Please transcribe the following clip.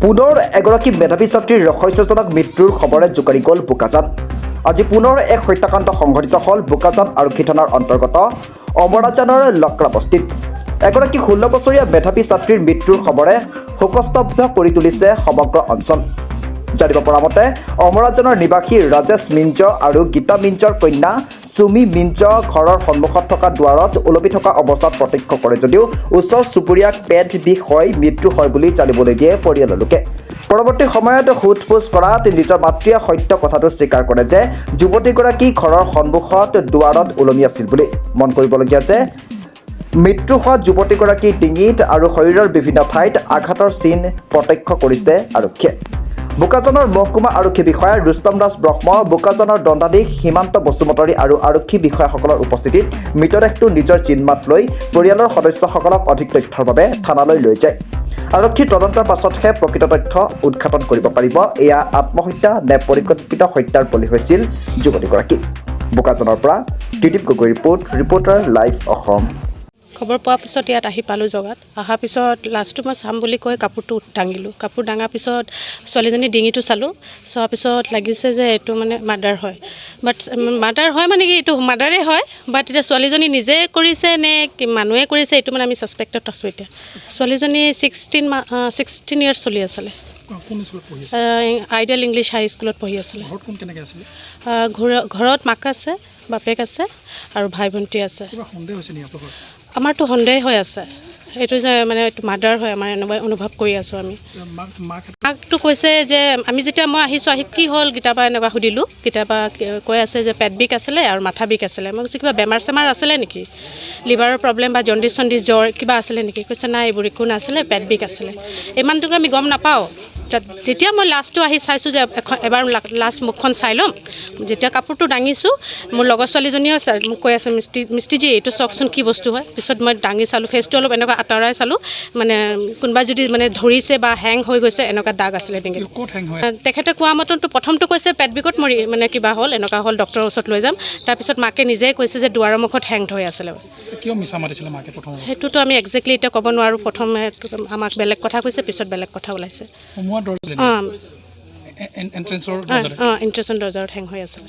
পুনৰ এগৰাকী মেধাৱী ছাত্ৰীৰ ৰহস্যজনক মৃত্যুৰ খবৰে জোকাৰি গ'ল বোকাজান। আজি পুনৰ এক হত্যাকাণ্ড সংঘটিত হ'ল বোকাজান আৰক্ষী থানাৰ অন্তৰ্গত অমৰাজানৰ লকৰা বস্তিত। এগৰাকী 16 বছৰীয়া মেধাৱী ছাত্ৰীৰ মৃত্যুৰ খবৰে শোকস্তব্ধ কৰি তুলিছে সমগ্ৰ অঞ্চল। জানিব পৰা মতে অমৰাজানৰ নিবাসী ৰাজেশ মিঞ্জ আৰু গীতা মিঞ্জৰ কন্যা চুমি মিঞ্জ ঘৰৰ সন্মুখত থকা দুৱাৰত ওলমি থকা অৱস্থাত প্ৰত্যক্ষ কৰে যদিও ওচৰ চুবুৰীয়াক পেট বিষ হৈ মৃত্যু হয় বুলি জানিবলৈ দিয়ে পৰিয়ালৰ লোকে। পৰৱৰ্তী সময়ত সোধ-পোছ কৰাত নিজৰ মাতৃয়ে সত্য কথাটো স্বীকাৰ কৰে যে যুৱতীগৰাকী ঘৰৰ সন্মুখত দুৱাৰত ওলমি আছিল বুলি। মন কৰিবলগীয়া যে মৃত্যু হোৱা যুৱতীগৰাকীৰ ডিঙিত আৰু শৰীৰৰ বিভিন্ন ঠাইত আঘাতৰ চিন প্ৰত্যক্ষ কৰিছে আৰক্ষীয়ে। বোকাজানৰ মহকুমা আৰক্ষী বিষয়া ৰুস্তম দাস ব্ৰহ্ম, বোকাজানৰ দণ্ডাধীশ সীমান্ত বসুমতাৰী আৰু আৰক্ষী বিষয়াসকলৰ উপস্থিতিত মৃতদেহটো নিজৰ জিম্মাত লৈ পৰিয়ালৰ সদস্যসকলক অধিক তথ্যৰ বাবে থানালৈ লৈ যায়। আৰক্ষীৰ তদন্তৰ পাছতহে প্ৰকৃত তথ্য উদ্ঘাটন কৰিব পাৰিব। এয়া আত্মহত্যা নে পৰিকল্পিত হত্যাৰ বলি হৈছিল যুৱতীগৰাকী। বোকাজানৰ পৰা ত্ৰিদীপ গগৈ ৰিপৰ্টাৰ লাইভ অসম। খবৰ পোৱাৰ পিছত ইয়াত আহি পালোঁ জগাত। অহাৰ পিছত লাষ্টটো মই চাম বুলি কৈ কাপোৰটো দাঙিলোঁ। কাপোৰ দাঙাৰ পিছত ছোৱালীজনীৰ ডিঙিটো চালোঁ। চোৱাৰ পিছত লাগিছে যে এইটো মানে মাৰ্ডাৰ হয়। বাট মাৰ্ডাৰ হয় মানে কি এইটো মাৰ্ডাৰেই হয়, বাট এতিয়া ছোৱালীজনী নিজে কৰিছে নে মানুহে কৰিছে এইটো মানে আমি ছাছপেক্টত আছোঁ এতিয়া। ছোৱালীজনী 16 ইয়াৰ্ছ চলি আছিলে। আইডিয়েল ইংলিছ হাই স্কুলত পঢ়ি আছিলে। ঘৰত মাক আছে, বাপেক আছে আৰু ভাই ভণ্টি আছে। আমাৰতো সন্দেহ হৈ আছে এইটো যে মানে এইটো মাৰ্ডাৰ হয়, আমাৰ এনেকুৱা অনুভৱ কৰি আছোঁ আমি। মাকটো কৈছে যে আমি যেতিয়া মই আহিছোঁ আহি কি হ'ল কেতিয়াবা এনেকুৱা সুধিলোঁ, কেতিয়াবা কৈ আছে যে পেট বিষ আছিলে আৰু মাথা বিষ আছিলে। মই কৈছোঁ কিবা বেমাৰ চেমাৰ আছিলে নেকি, লিভাৰৰ প্ৰব্লেম বা জণ্ডিছ জ্বৰ কিবা আছিলে নেকি? কৈছে নাই এইবোৰ একো নাছিলে, পেট বিষ আছিলে। ইমানটোকে আমি গম নাপাওঁ। তেতিয়া মই লাষ্টটো আহি চাইছোঁ যে এবাৰ লাষ্ট মুখখন চাই ল'ম। যেতিয়া কাপোৰটো দাঙিছোঁ মোৰ লগৰ ছোৱালীজনীয়েও মোক কৈ আছে মিষ্টিজি এইটো চাওকচোন কি বস্তু হয়। পিছত মই দাঙি চালোঁ, ফেচটো অলপ এনেকুৱা আঁতৰাই চালোঁ, মানে কোনোবা যদি মানে ধৰিছে বা হেং হৈ গৈছে এনেকুৱা দাগ আছিলে ডিঙিত। তেখেতে কোৱা মতনটো প্ৰথমটো কৈছে পেট বিষত মানে কিবা হ'ল, এনেকুৱা হ'ল ডক্টৰৰ ওচৰত লৈ যাম। তাৰপিছত মাকে নিজেই কৈছে যে দুৱাৰৰ মুখত হেং হৈ আছিলে। সেইটোতো আমি একজেক্টলি এতিয়া ক'ব নোৱাৰোঁ। প্ৰথমে আমাক বেলেগ কথা কৈছে, পিছত বেলেগ কথা ওলাইছে। এণ্ট্ৰেঞ্চৰ দৰ্জাত হেং হৈ আছিলে।